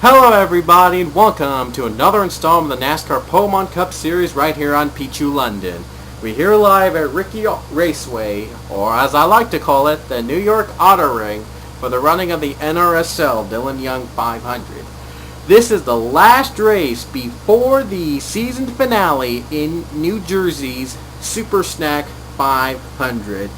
Hello everybody and welcome to another installment of the NASCAR Pokemon Cup Series right here on Pichu, London. We're here live at Riki Raceway, or as I like to call it, the New York Auto Ring, for the running of the NRSL Dillon Young 500. This is the last race before the season finale in New Jersey's Super Snack 500.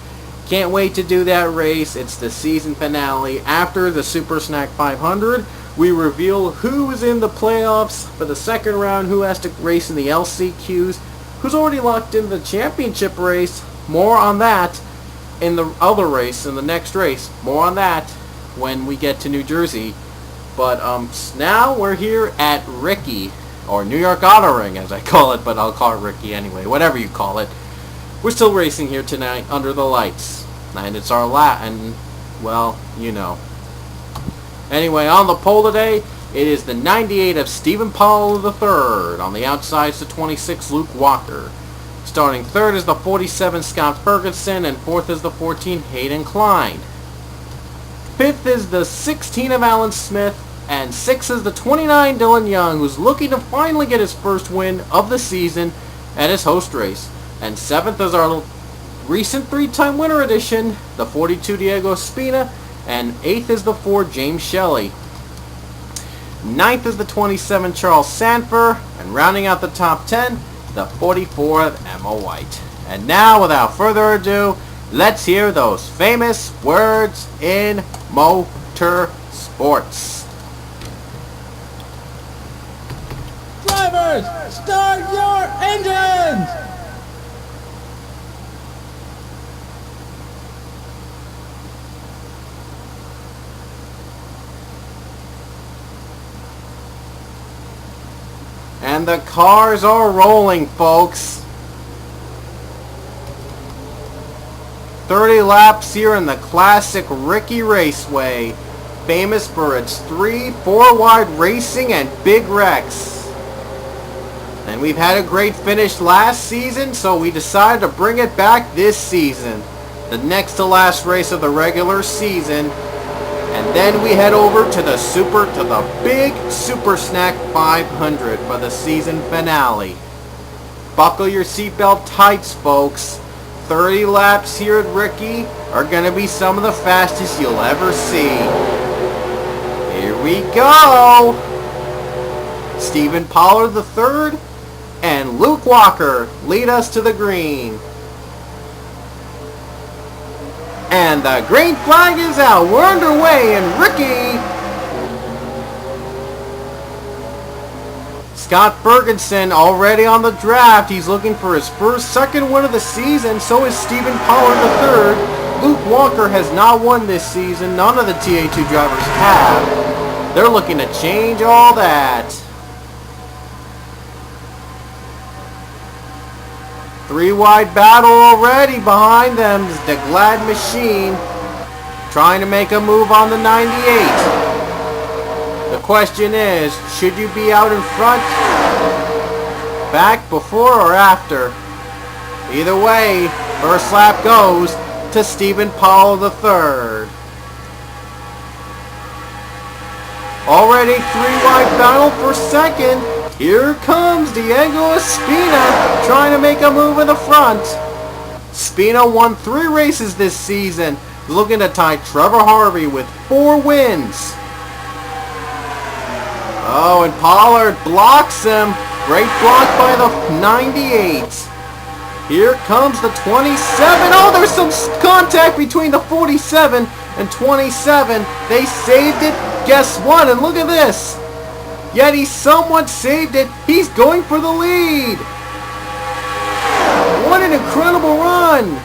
Can't wait to do that race. It's the season finale. After the Super Snack 500, we reveal who is in the playoffs for the second round, who has to race in the LCQs, who's already locked in the championship race. More on that in the other race, in the next race. More on that when we get to New Jersey. But now we're here at Riki, or New York Auto Ring as I call it, but I'll call it Riki anyway, whatever you call it. We're still racing here tonight under the lights. And it's our and well, you know. Anyway, on the pole today, it is the 98 of Stephen Powell III. On the outside is the 26 Luke Walker. Starting third is the 47 Scott Ferguson, and fourth is the 14 Hayden Klein. Fifth is the 16 of Alan Smith, and sixth is the 29 Dillon Young, who's looking to finally get his first win of the season at his host race. And seventh is our recent three-time winner edition, the 42 Diego Spina, and 8th is the 4 James Shelley. 9th is the 27 Charles Sanford, and rounding out the top 10, the 44 Emma White. And now, without further ado, let's hear those famous words in motor sports. Drivers, start your engines! And the cars are rolling, folks. 30 laps here in the classic Riki Raceway, famous for its 3-4 wide racing and big wrecks. And we've had a great finish last season, so we decided to bring it back this season. The next to last race of the regular season. And then we head over to the big Super Snack 500 for the season finale. Buckle your seatbelt tights, folks. 30 laps here at Riki are going to be some of the fastest you'll ever see. Here we go! Stephen Pollard III and Luke Walker lead us to the green. And the green flag is out. We're underway in Riki. Scott Ferguson already on the draft. He's looking for his second win of the season. So is Stephen Pollard III. Luke Walker has not won this season. None of the TA2 drivers have. They're looking to change all that. 3-wide battle already behind them is the Glad Machine trying to make a move on the 98. The question is, should you be out in front, back, before, or after? Either way, first lap goes to Stephen Powell III. Already 3-wide battle for second. Here comes Diego Spina trying to make a move in the front. Spina won 3 races this season, looking to tie Trevor Harvey with 4 wins. Oh, and Pollard blocks him. Great block by the 98. Here comes the 27. Oh, there's some contact between the 47 and 27. They saved it. Guess what? And look at this. Yet he somewhat saved it. He's going for the lead. What an incredible run.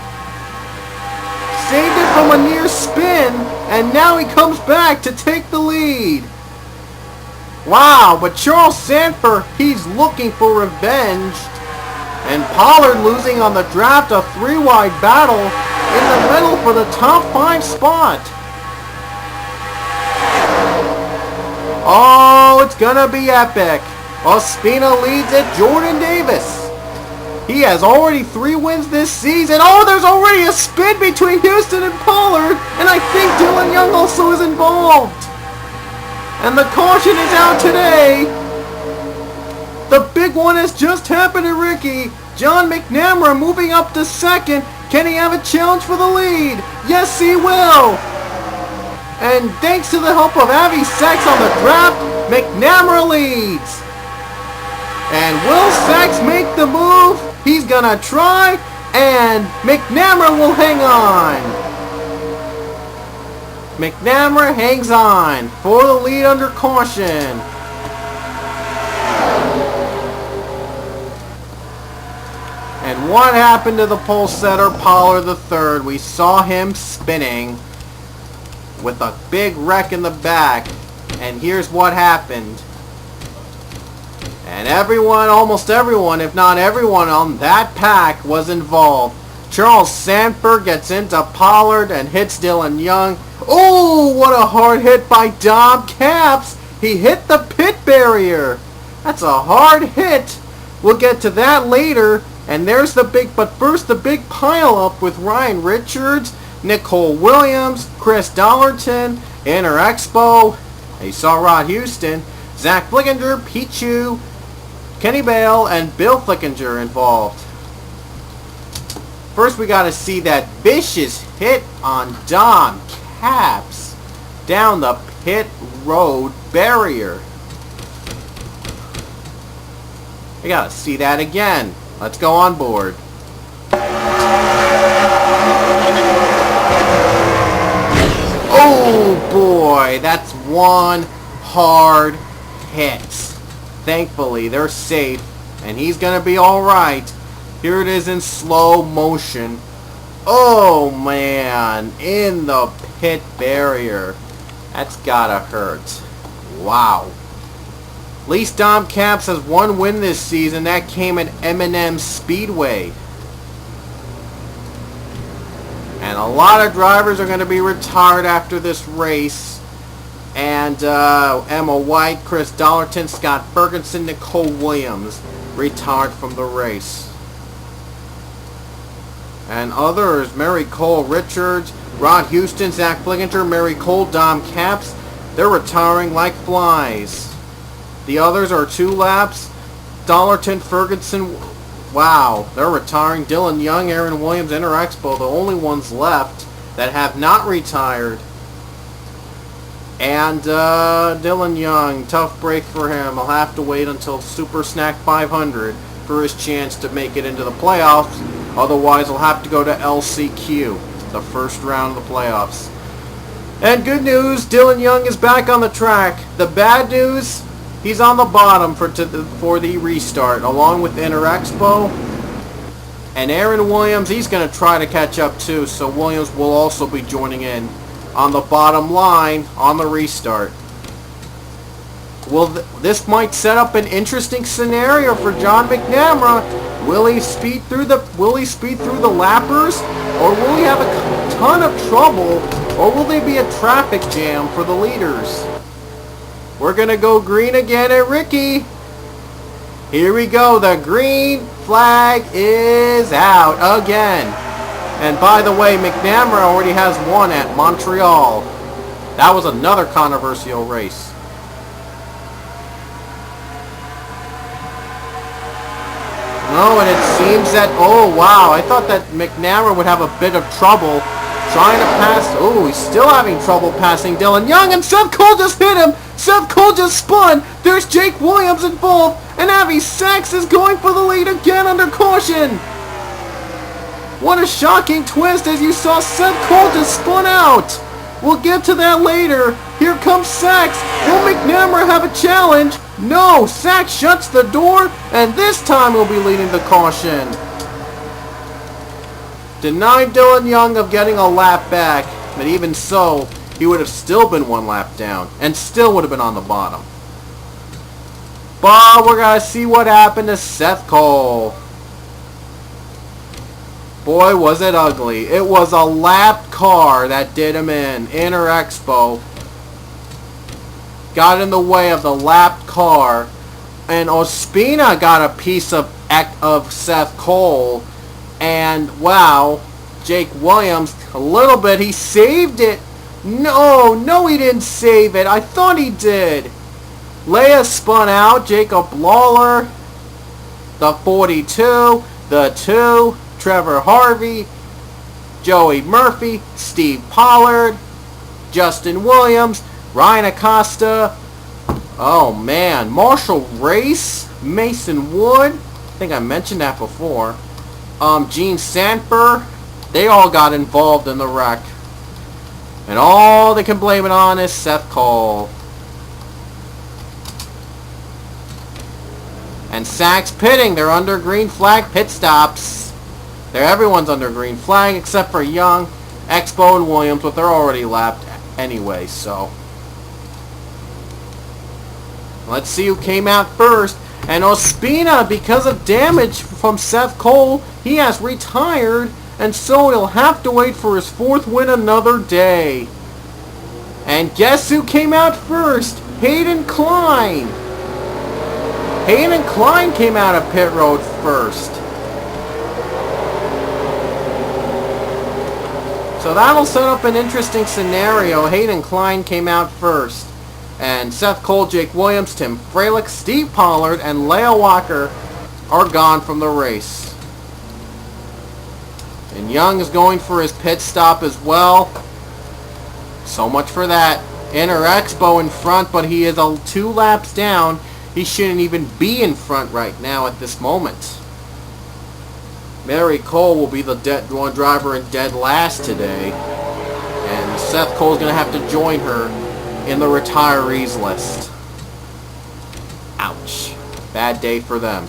Saved it from a near spin, and now he comes back to take the lead. Wow, but Charles Sanford, he's looking for revenge. And Pollard losing on the draft, a 3-wide battle in the middle for the top 5 spot. Oh, it's gonna be epic. Ospina leads it. Jordan Davis. He has already 3 wins this season. Oh, there's already a spin between Houston and Pollard. And I think Dillon Young also is involved. And the caution is out today. The big one has just happened to Riki. John McNamara moving up to second. Can he have a challenge for the lead? Yes, he will. And thanks to the help of Avi Sachs on the draft, McNamara leads. And will Sachs make the move? He's gonna try, and McNamara will hang on. McNamara hangs on for the lead under caution. And what happened to the pole setter, Pollard III? We saw him spinning with a big wreck in the back. And here's what happened. And everyone, almost everyone, if not everyone on that pack was involved. Charles Sanford gets into Pollard and hits Dylan Young. Oh, what a hard hit by Dom Capps. He hit the pit barrier. That's a hard hit. We'll get to that later. And there's the big, but first the big pile up with Ryan Richards, Nicole Williams, Chris Dollarton, Interexpo. You saw Rod Houston, Zach Flickinger, Pichu, Kenny Bale, and Bill Flickinger involved. First we got to see that vicious hit on Dom Capps down the pit road barrier. We got to see that again. Let's go on board. Oh boy, that's one hard hit. Thankfully, they're safe, and he's going to be alright. Here it is in slow motion. Oh man, in the pit barrier. That's gotta hurt. Wow. At least Dom Capps has one win this season. That came at M&M Speedway. And a lot of drivers are going to be retired after this race. And Emma White, Chris Dollarton, Scott Ferguson, Nicole Williams retired from the race. And others, Mary Cole Richards, Rod Houston, Zach Flickinger, Mary Cole, Dom Capps, they're retiring like flies. The others are 2 laps. Dollarton, Ferguson, wow, they're retiring. Dylan Young, Aaron Williams, Interexpo, the only ones left that have not retired. And Dylan Young, tough break for him. I'll have to wait until Super Snack 500 for his chance to make it into the playoffs. Otherwise, I'll have to go to LCQ, the first round of the playoffs. And good news, Dylan Young is back on the track. The bad news, he's on the bottom for the restart, along with Interexpo. And Aaron Williams, he's going to try to catch up too, so Williams will also be joining in on the bottom line on the restart. Well, this might set up an interesting scenario for John McNamara. Will he speed through the lappers, or will he have a ton of trouble, or will there be a traffic jam for the leaders? We're going to go green again at Riki. Here we go. The green flag is out again. And by the way, McNamara already has won at Montreal. That was another controversial race. No, and it seems that, oh wow, I thought that McNamara would have a bit of trouble trying to pass. Oh, he's still having trouble passing Dylan Young, and Seth Cole just hit him. Seth Cole just spun. There's Jake Williams involved, and Avi Sachs is going for the lead again under caution. What a shocking twist as you saw Seth Cole just spun out. We'll get to that later. Here comes Sachs. Will McNamara have a challenge? No, Sachs shuts the door, and this time he'll be leading the caution. Denied Dylan Young of getting a lap back, but even so, he would have still been 1 lap down, and still would have been on the bottom. But we're going to see what happened to Seth Cole. Boy, was it ugly. It was a lapped car that did him in. Interexpo got in the way of the lapped car, and Ospina got a piece of Seth Cole, and wow, Jake Williams, a little bit, he saved it No, he didn't save it. I thought he did. Leia spun out. Jacob Lawler, the 42, the 2, Trevor Harvey, Joey Murphy, Steve Pollard, Justin Williams, Ryan Acosta. Oh man, Marshall Race, Mason Wood. I think I mentioned that before. Gene Sandberg. They all got involved in the wreck. And all they can blame it on is Seth Cole. And Sachs pitting. They're under green flag pit stops. Everyone's under green flag except for Young, Expo, and Williams, but they're already lapped anyway, so. Let's see who came out first. And Ospina, because of damage from Seth Cole, he has retired, and so he'll have to wait for his 4th win another day. And guess who came out first? Hayden Klein. Hayden Klein came out of pit road first. So that'll set up an interesting scenario. Hayden Klein came out first. And Seth Cole, Jake Williams, Tim Freilich, Steve Pollard, and Leia Walker are gone from the race. And Young is going for his pit stop as well. So much for that. Inner Expo in front, but he is 2 laps down. He shouldn't even be in front right now at this moment. Mary Cole will be the one driver in dead last today. And Seth Cole's going to have to join her in the retirees list. Ouch. Bad day for them.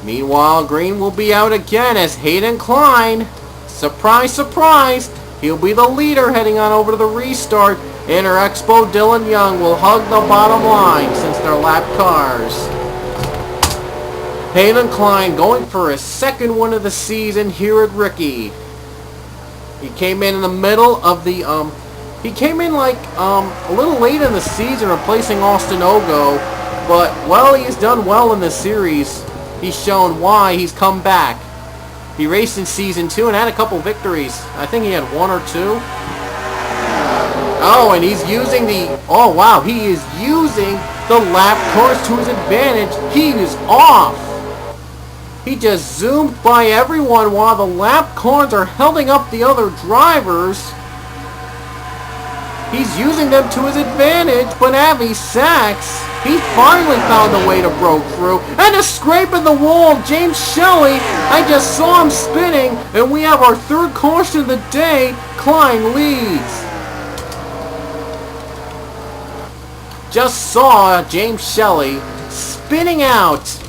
Meanwhile, green will be out again as Hayden Klein, surprise, surprise, he'll be the leader heading on over to the restart. Inner Expo Dylan Young will hug the bottom line since they're lap cars. Hayden Klein going for his 2nd win of the season here at Riki. He came in the middle of the, he came in like a little late in the season replacing Austin Ogo, but, well, he's done well in this series. He's shown why he's come back. He raced in Season 2 and had a couple victories. I think he had 1 or 2. Oh, and he's using the... Oh, wow. He is using the lap cars to his advantage. He is off. He just zoomed by everyone while the lap cars are holding up the other drivers. He's using them to his advantage, but Avi Sachs, he finally found a way to broke through. And a scrape in the wall, James Shelley, I just saw him spinning, and we have our 3rd caution of the day. Klein leads. Just saw James Shelley spinning out.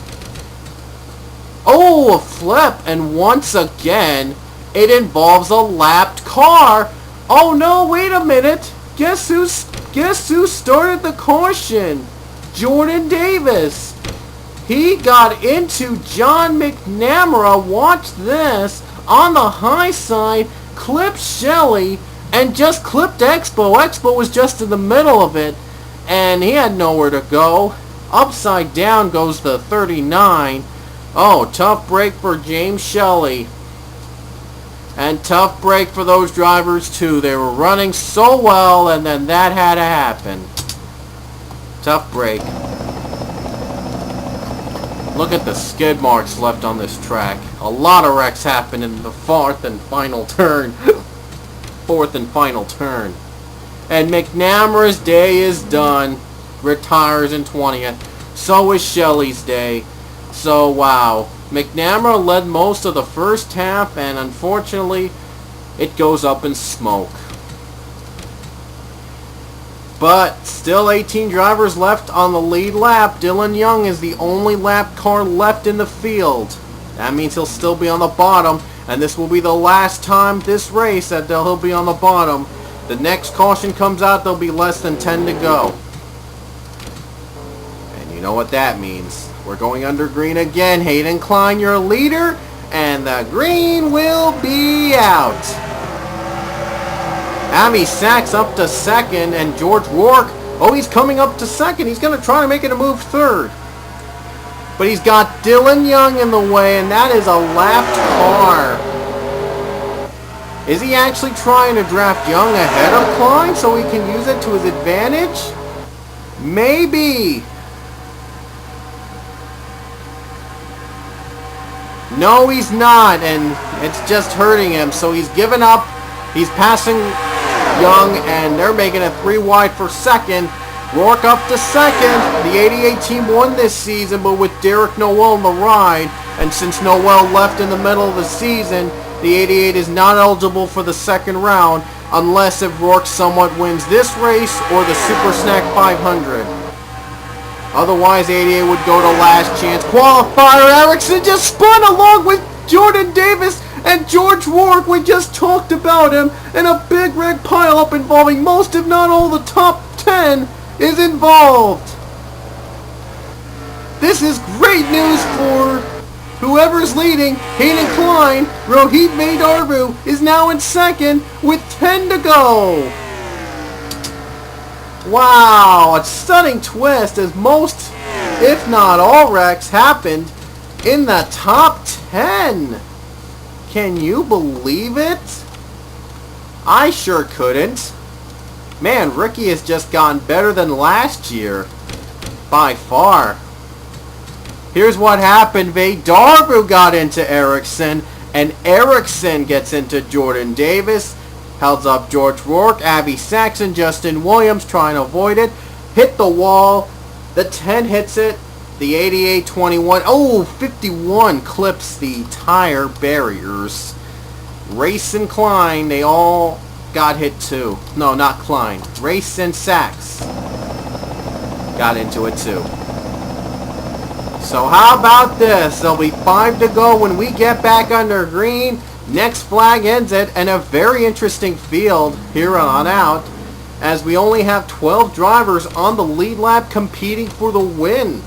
Oh, a flip, and once again, it involves a lapped car. Oh no, wait a minute. Guess who started the caution? Jordan Davis. He got into John McNamara, watch this, on the high side, clipped Shelley, and just clipped Expo. Expo was just in the middle of it, and he had nowhere to go. Upside down goes the 39. Oh, tough break for James Shelley. And tough break for those drivers too. They were running so well, and then that had to happen. Tough break. Look at the skid marks left on this track. A lot of wrecks happened in the 4th and final turn. 4th and final turn. And McNamara's day is done. Retires in 20th. So is Shelley's day. So, wow. McNamara led most of the first half, and unfortunately, it goes up in smoke. But still 18 drivers left on the lead lap. Dylan Young is the only lap car left in the field. That means he'll still be on the bottom, and this will be the last time this race that he'll be on the bottom. The next caution comes out, there'll be less than 10 to go. And you know what that means. We're going under green again. Hayden Klein, your leader, and the green will be out. Avi Sachs up to 2nd, and George Rourke, oh, he's coming up to 2nd. He's going to try to make it a move 3rd. But he's got Dylan Young in the way, and that is a lapped car. Is he actually trying to draft Young ahead of Klein so he can use it to his advantage? Maybe. No, he's not, and it's just hurting him, so he's given up. He's passing Young, and they're making it 3 wide for second. Rourke up to second. The 88 team won this season, but with Derek Noel in the ride, and since Noel left in the middle of the season, the 88 is not eligible for the second round unless if Rourke somewhat wins this race or the Super Snack 500. Otherwise, 88 would go to last chance. Qualifier Erickson just spun along with Jordan Davis and George Rourke. We just talked about him, and a big rig pileup involving most, if not all, the top 10 is involved. This is great news for whoever's leading. Hayden Klein. Rohit Vedarvu is now in second with 10 to go. Wow, a stunning twist as most, if not all, wrecks happened in the top 10. Can you believe it? I sure couldn't. Man, Riki has just gotten better than last year. By far. Here's what happened. Vedarvu got into Erickson, and Erickson gets into Jordan Davis. Helds up George Rourke, Abby Saxon, Justin Williams trying to avoid it. Hit the wall. The 10 hits it. The 88, 21. Oh, 51 clips the tire barriers. Race and Klein, they all got hit too. No, not Klein. Race and Sachs got into it too. So how about this? There'll be 5 to go when we get back under green. Next flag ends it, and a very interesting field here on out, as we only have 12 drivers on the lead lap competing for the win.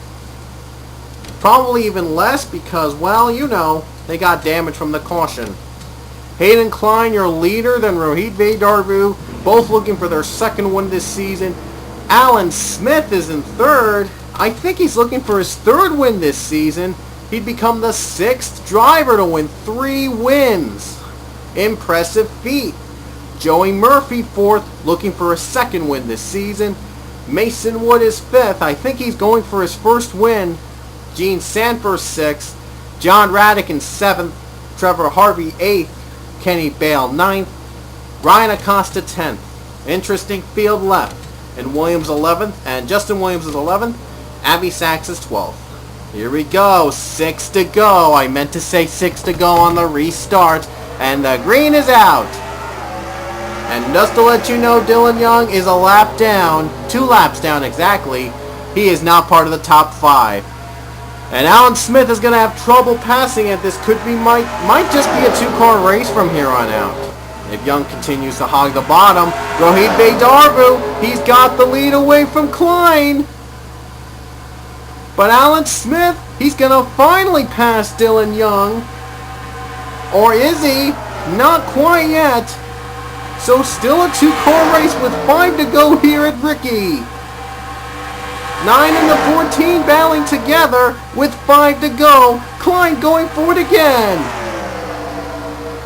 Probably even less because, well, you know, they got damage from the caution. Hayden Klein, your leader, then Rohit Vedarvu, both looking for their second win this season. Alan Smith is in third. I think he's looking for his third win this season. He'd become the 6th driver to win 3 wins. Impressive feat. Joey Murphy 4th, looking for a second win this season. Mason Wood is 5th. I think he's going for his first win. Gene Sanford 6th. John Raddick in 7th. Trevor Harvey 8th. Kenny Bale 9th. Ryan Acosta 10th. Interesting field left. And Williams 11th. And Justin Williams is 11th. Abby Sachs is 12th. Here we go. 6 to go. I meant to say 6 to go on the restart. And the green is out. And just to let you know, Dylan Young is a lap down. 2 laps down exactly. He is not part of the top 5. And Alan Smith is going to have trouble passing it. This could be, might just be a 2-car race from here on out. If Young continues to hog the bottom, Rohit Vedarvu, he's got the lead away from Klein. But Alan Smith, he's going to finally pass Dylan Young. Or is he? Not quite yet. So still a 2-car race with 5 to go here at Riki. 9 and the 14 battling together with 5 to go. Klein going for it again.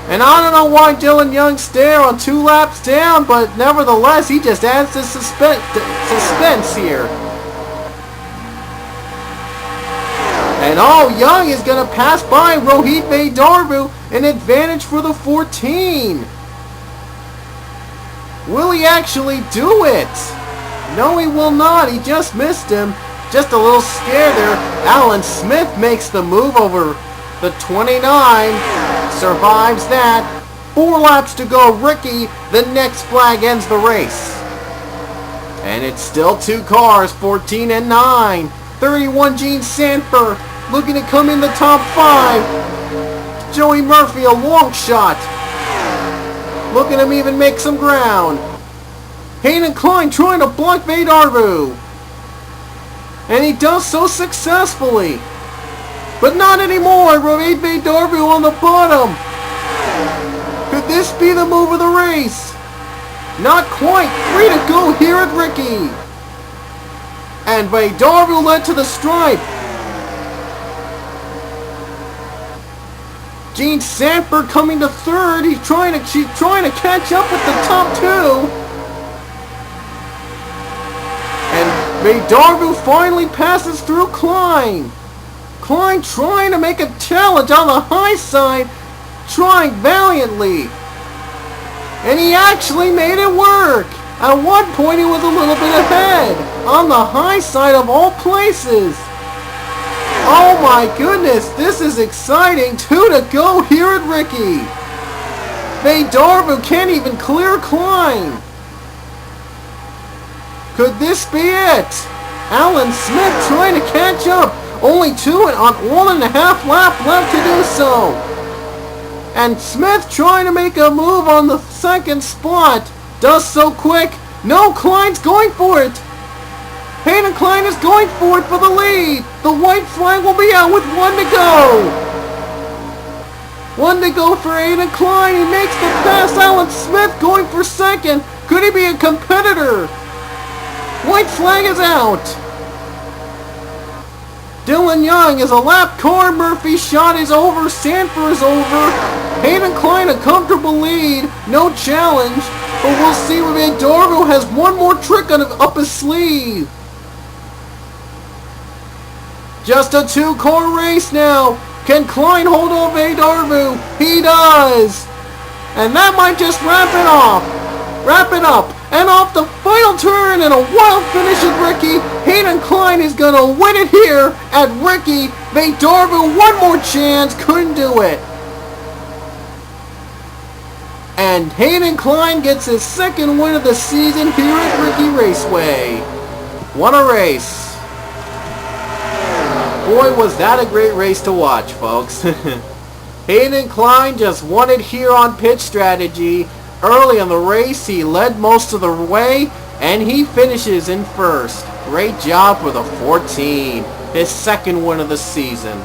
And I don't know why Dylan Young's there on 2 laps down, but nevertheless, he just adds the suspense here. And Young is going to pass by Rohit Vedarvu, an advantage for the 14. Will he actually do it? No, he will not. He just missed him. Just a little scare there. Alan Smith makes the move over the 29. Survives that. 4 laps to go. Riki, the next flag ends the race. And it's still 2 cars, 14 and 9. 31 Gene Sanford looking to come in the top 5. Joey Murphy, a long shot. Look at him even make some ground. Hayden Klein trying to block Vedarvu. And he does so successfully. But not anymore. Rohit Vedarvu on the bottom. Could this be the move of the race? Not quite. 3 to go here at Riki. And Vedarvu led to the stripe. Gene Sanford coming to third. She's trying to catch up with the top two. And Darbu finally passes through Klein. Klein trying to make a challenge on the high side, trying valiantly. And he actually made it work. At one point he was a little bit ahead, on the high side of all places. Oh my goodness, this is exciting. 2 to go here at Riki. Darbu can't even clear Klein. Could this be it? Alan Smith trying to catch up. Only 2 on 1.5 lap left to do so. And Smith trying to make a move on the second spot. Does so quick. No, Klein's going for it. Hayden Klein is going for it for the lead. The white flag will be out with 1 to go. 1 to go for Hayden Klein. He makes the pass. Alan Smith going for second. Could he be a competitor? White flag is out. Dylan Young is a lap car. Murphy's shot is over. Sanford is over. Hayden Klein a comfortable lead. No challenge. But we'll see if Darbu has one more trick up his sleeve. Just a 2-car race now. Can Klein hold off Darbu? He does. And that might just wrap it up. And off the final turn and a wild finish at Riki. Hayden Klein is going to win it here at Riki. Darbu one more chance. Couldn't do it. And Hayden Klein gets his second win of the season here at Riki Raceway. What a race. Boy, was that a great race to watch, folks. Hayden Klein just won it here on pit strategy. Early in the race, he led most of the way, and he finishes in first. Great job for the 14. His second win of the season.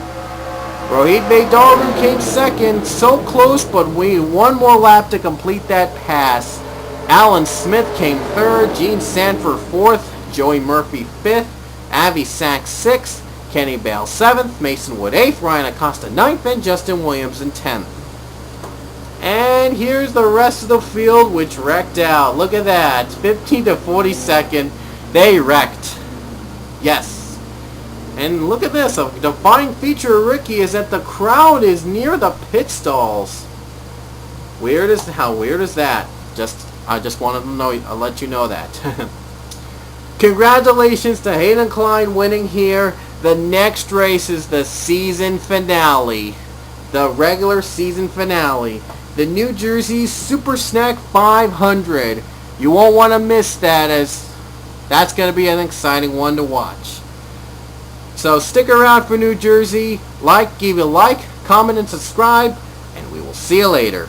Rohit Darbu came second, so close, but we need one more lap to complete that pass. Alan Smith came third, Gene Sanford fourth, Joey Murphy fifth, Avi Sachs sixth, Kenny Bale seventh, Mason Wood eighth, Ryan Acosta ninth, and Justin Williams in 10th. And here's the rest of the field, which wrecked out. Look at that, 15 to 42nd, they wrecked. Yes. And look at this, a defining feature of Riki is that the crowd is near the pit stalls. How weird is that? I just wanted to know, I'll let you know that. Congratulations to Hayden Klein winning here. The next race is the season finale. The regular season finale. The New Jersey Super Snack 500. You won't want to miss that, as that's going to be an exciting one to watch. So stick around for New Jersey. Give a like, comment, and subscribe, and we will see you later.